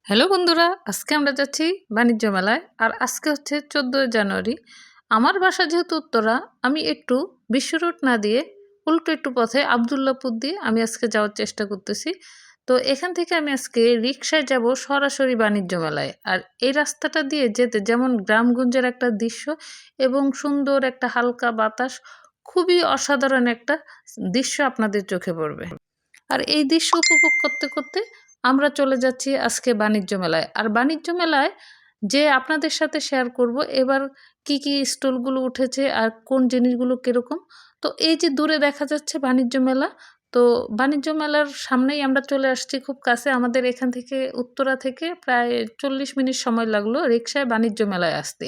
Hello বন্ধুরা, আজকে আমরা যাচ্ছি বাণিজ্য মেলায়। আর আজকে হচ্ছে 14 জানুয়ারি। আমার বাসা যেহেতু উত্তরা, আমি একটু বিশ্ব রুট না দিয়ে উল্টো একটু পথে আবদুল্লাপুর দিয়ে আমি আজকে যাওয়ার চেষ্টা করতেছি। তো এখান থেকে আমি আজকে রিকশায় যাব সরাসরি বাণিজ্য মেলায়। আর এই রাস্তাটা দিয়ে যেতে যেমন গ্রামগঞ্জের একটা দৃশ্য এবং সুন্দর একটা হালকা বাতাস, খুবই অসাধারণ একটা দৃশ্য আপনাদের চোখে পড়বে। আর এই দৃশ্য উপভোগ করতে করতে আমরা চলে যাচ্ছি আজকে বাণিজ্য মেলায়। আর বাণিজ্য মেলায় যে আপনাদের সাথে শেয়ার করব এবার কি কি স্টলগুলো উঠেছে আর কোন জিনিসগুলো কীরকম। তো এই যে দূরে দেখা যাচ্ছে বাণিজ্য মেলা, তো বাণিজ্য মেলার সামনেই আমরা চলে আসছি, খুব কাছে আমাদের এখান থেকে উত্তরা থেকে প্রায় 40 মিনিট সময় লাগলো রিকশায় বাণিজ্য মেলায় আসতে।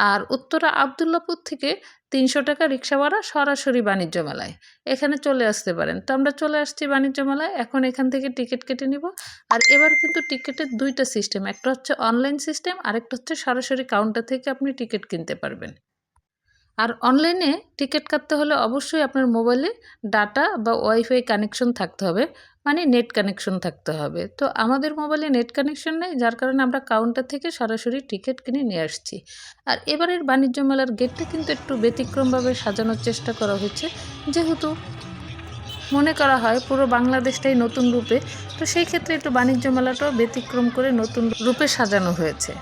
আর উত্তরা আবদুল্লাপুর থেকে 300 টাকা রিক্সা ভাড়া সরাসরি বাণিজ্য মেলায় এখানে চলে আসতে পারেন। তো আমরা চলে আসছি বাণিজ্য মেলায়, এখন এখান থেকে টিকিট কেটে নিব। আর এবার কিন্তু টিকিটের দুইটা সিস্টেম, একটা হচ্ছে অনলাইন সিস্টেম, আরেকটা হচ্ছে সরাসরি কাউন্টার থেকে আপনি টিকিট কিনতে পারবেন। আর অনলাইনে টিকিট কাটতে হলে অবশ্যই আপনার মোবাইলে ডাটা বা ওয়াইফাই কানেকশন থাকতে হবে, মানে নেট কানেকশন থাকতে হবে। তো আমাদের মোবাইলে নেট কানেকশন নেই, যার কারণে আমরা কাউন্টার থেকে সরাসরি টিকিট কিনে নিয়ে আসছি। আর এবারের বাণিজ্য মেলার গেটটা কিন্তু একটু ব্যতিক্রমভাবে সাজানোর চেষ্টা করা হয়েছে, যেহেতু মনে করা হয় পুরো বাংলাদেশটাই নতুন রূপে। তো সেই ক্ষেত্রে একটু বাণিজ্য মেলাটাও ব্যতিক্রম করে নতুন রূপে সাজানো হয়েছে।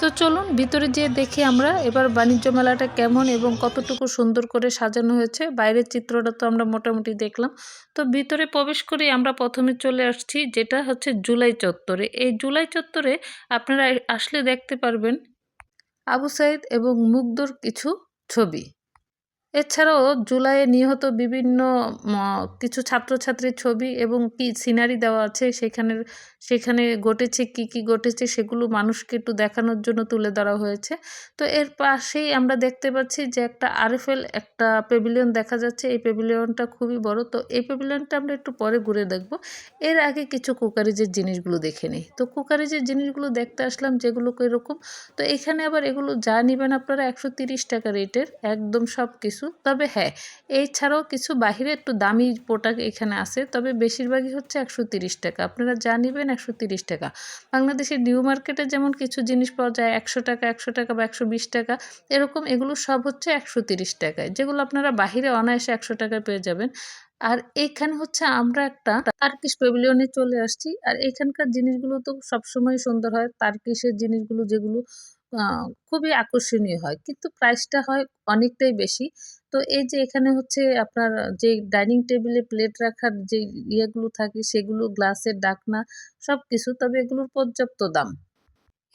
তো চলুন ভিতরে যেয়ে দেখি আমরা এবার বাণিজ্য মেলাটা কেমন এবং কতটুকু সুন্দর করে সাজানো হয়েছে। বাইরের চিত্রটা তো আমরা মোটামুটি দেখলাম। তো ভিতরে প্রবেশ করে আমরা প্রথমে চলে আসছি যেটা হচ্ছে জুলাই চত্বরে। এই জুলাই চত্বরে আপনারা আসলে দেখতে পারবেন আবু সাইদ এবং মুগ্ধর কিছু ছবি। এছাড়াও জুলাইয়ে নিহত বিভিন্ন ম কিছু ছাত্রছাত্রীর ছবি এবং কি সিনারি দেওয়া আছে সেখানে ঘটেছে কি ঘটেছে সেগুলো মানুষকে একটু দেখানোর জন্য তুলে ধরা হয়েছে। তো এর পাশেই আমরা দেখতে পাচ্ছি যে একটা আরএফএল একটা প্যাভিলিয়ন দেখা যাচ্ছে। এই প্যাভিলিয়নটা খুবই বড়। তো এই প্যাভিলিয়নটা আমরা একটু পরে ঘুরে দেখব। এর আগে কিছু কুকারিজের জিনিসগুলো দেখে নিই। তো কুকারিজের জিনিসগুলো দেখতে আসলাম যেগুলো এরকম। তো এখানে আবার এগুলো যা নিবেন আপনারা ১৩০ টাকা রেটের একদম সব কিছু। তবে হ্যাঁ, এছাড়াও কিছু বাহিরে একটু দামি প্রোডাক্ট এখানে আছে, তবে বেশিরভাগই হচ্ছে ১৩০ টাকা। আপনারা যা নিবেন ১৩০ টাকা। বাংলাদেশের নিউ মার্কেটে যেমন কিছু জিনিস পাওয়া যায় ১০০ টাকা বা ১২০ টাকা, এরকম এগুলো সব হচ্ছে ১৩০ টাকায়, যেগুলো আপনারা বাহিরে অনায়াসে ১০০ টাকায় পেয়ে যাবেন। আর এইখানে হচ্ছে আমরা একটা টার্কিশ প্যাভিলিয়নে চলে আসছি। আর এখানকার জিনিসগুলো তো সবসময় সুন্দর হয়। টার্কিশের জিনিসগুলো যেগুলো খুবই আকর্ষণীয় হয়, কিন্তু প্রাইসটা হয় অনেকটাই বেশি। তো এই যে এখানে হচ্ছে আপনার যে ডাইনিং টেবিলে প্লেট রাখার যে ইয়েগুলো থাকে সেগুলো, গ্লাসের ডাকনা সবকিছু, তবে এগুলোর পর্যাপ্ত দাম।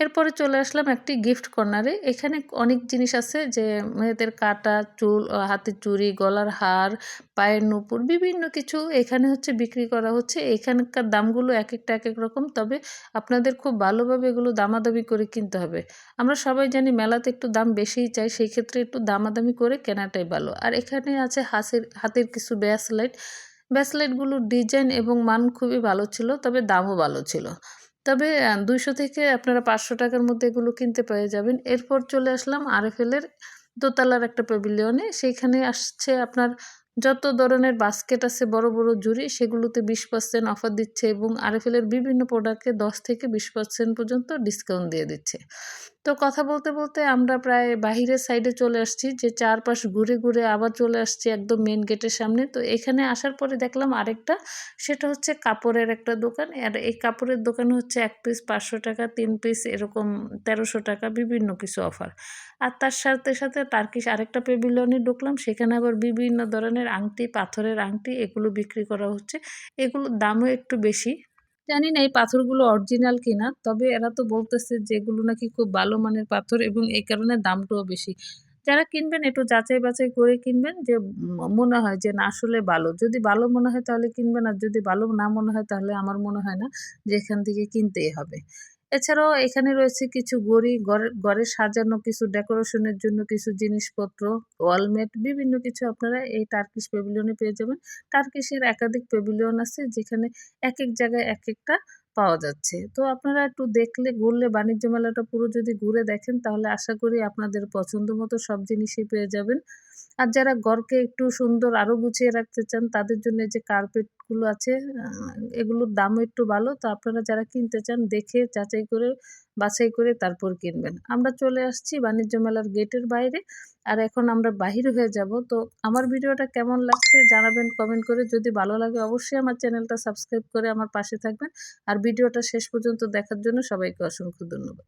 এরপরে চলে আসলাম একটি গিফট কর্নারে। এখানে অনেক জিনিস আছে, যে মেয়েদের কাটা, চুল, হাতের চুড়ি, গলার হার, পায়ের নূপুর বিভিন্ন কিছু এখানে হচ্ছে বিক্রি করা হচ্ছে। এখানকার দামগুলো একেকটা একেক রকম। তবে আপনাদের খুব ভালোভাবে এগুলো দামাদামি করে কিনতে হবে। আমরা সবাই জানি মেলাতে একটু দাম বেশিই চাই, সেই ক্ষেত্রে একটু দামাদামি করে কেনাটাই ভালো। আর এখানে আছে হাতের কিছু ব্রেসলেট। ব্রেসলেটগুলোর ডিজাইন এবং মান খুবই ভালো ছিল, তবে দামও ভালো ছিল। তবে ২০০ থেকে আপনারা ৫০০ টাকার মধ্যে এগুলো কিনতে পেয়ে যাবেন। এরপর চলে আসলাম আরএফএলের দোতলার একটা প্যাভিলিয়নে। সেইখানে আসছে আপনার যত ধরনের বাস্কেট আছে বড়, বড় ঝুড়ি, সেগুলোতে 20% অফার দিচ্ছে এবং আরএফএলের বিভিন্ন প্রোডাক্টে 10 থেকে 20% পর্যন্ত ডিসকাউন্ট দিয়ে দিচ্ছে। তো কথা বলতে, বলতে আমরা প্রায় বাহিরের সাইডে চলে আসছি, যে চারপাশ ঘুরে, ঘুরে আবার চলে আসছি একদম মেইন গেটের সামনে। তো এখানে আসার পরে দেখলাম আরেকটা, সেটা হচ্ছে কাপড়ের একটা দোকান। আর এই কাপড়ের দোকানে হচ্ছে ১ পিস ৫০০ টাকা, ৩ পিস এরকম ১৩০০ টাকা, বিভিন্ন কিছু অফার। আর তার সাথে, সাথে টার্কিশ আরেকটা প্যাভিলিয়নে ঢুকলাম, সেখানে আবার বিভিন্ন ধরনের আংটি, পাথরের আংটি এগুলো বিক্রি করা হচ্ছে। এগুলোর দামও একটু বেশি। জানি না এই পাথরগুলো অরিজিনাল কিনা, তবে এরা তো বলতেছে যে এগুলো নাকি খুব ভালো মানের পাথর এবং এই কারণে দামটাও বেশি। যারা কিনবেন একটু যাচাই বাছাই করে কিনবেন, যে মনে হয় যে না আসলে ভালো। যদি ভালো মনে হয় তাহলে কিনবেন, আর যদি ভালো না মনে হয় তাহলে আমার মনে হয় না যে এখান থেকে কিনতেই হবে। এছাড়াও এখানে রয়েছে কিছু ঘড়ি, ঘরে সাজানো কিছু ডেকোরেশনের জন্য কিছু জিনিসপত্র, ওয়ালমেট বিভিন্ন কিছু আপনারা এই টার্কিশ প্যাভিলিয়নে পেয়ে যাবেন। টার্কিশের একাধিক প্যাভিলিয়ন আছে, যেখানে একেক জায়গায় একেকটা পাওয়া যাচ্ছে। তো আপনারা একটু ঘুরলে বাণিজ্য মেলাটা পুরো যদি ঘুরে দেখেন তাহলে আশা করি আপনাদের পছন্দ মতো সব জিনিসই পেয়ে যাবেন। আর যারা ঘরকে একটু সুন্দর আরও গুছিয়ে রাখতে চান তাদের জন্য এই যে কার্পেটগুলো আছে, এগুলোর দামও একটু ভালো। তো আপনারা যারা কিনতে চান দেখে যাচাই করে বাছাই করে তারপর কিনবেন। আমরা চলে আসছি বাণিজ্য মেলার গেটের বাইরে। আর এখন আমরা বাহির হয়ে যাব। তো আমার ভিডিওটা কেমন লাগছে জানাবেন কমেন্ট করে। যদি ভালো লাগে অবশ্যই আমার চ্যানেলটা সাবস্ক্রাইব করে আমার পাশে থাকবেন। আর ভিডিওটা শেষ পর্যন্ত দেখার জন্য সবাইকে অসংখ্য ধন্যবাদ।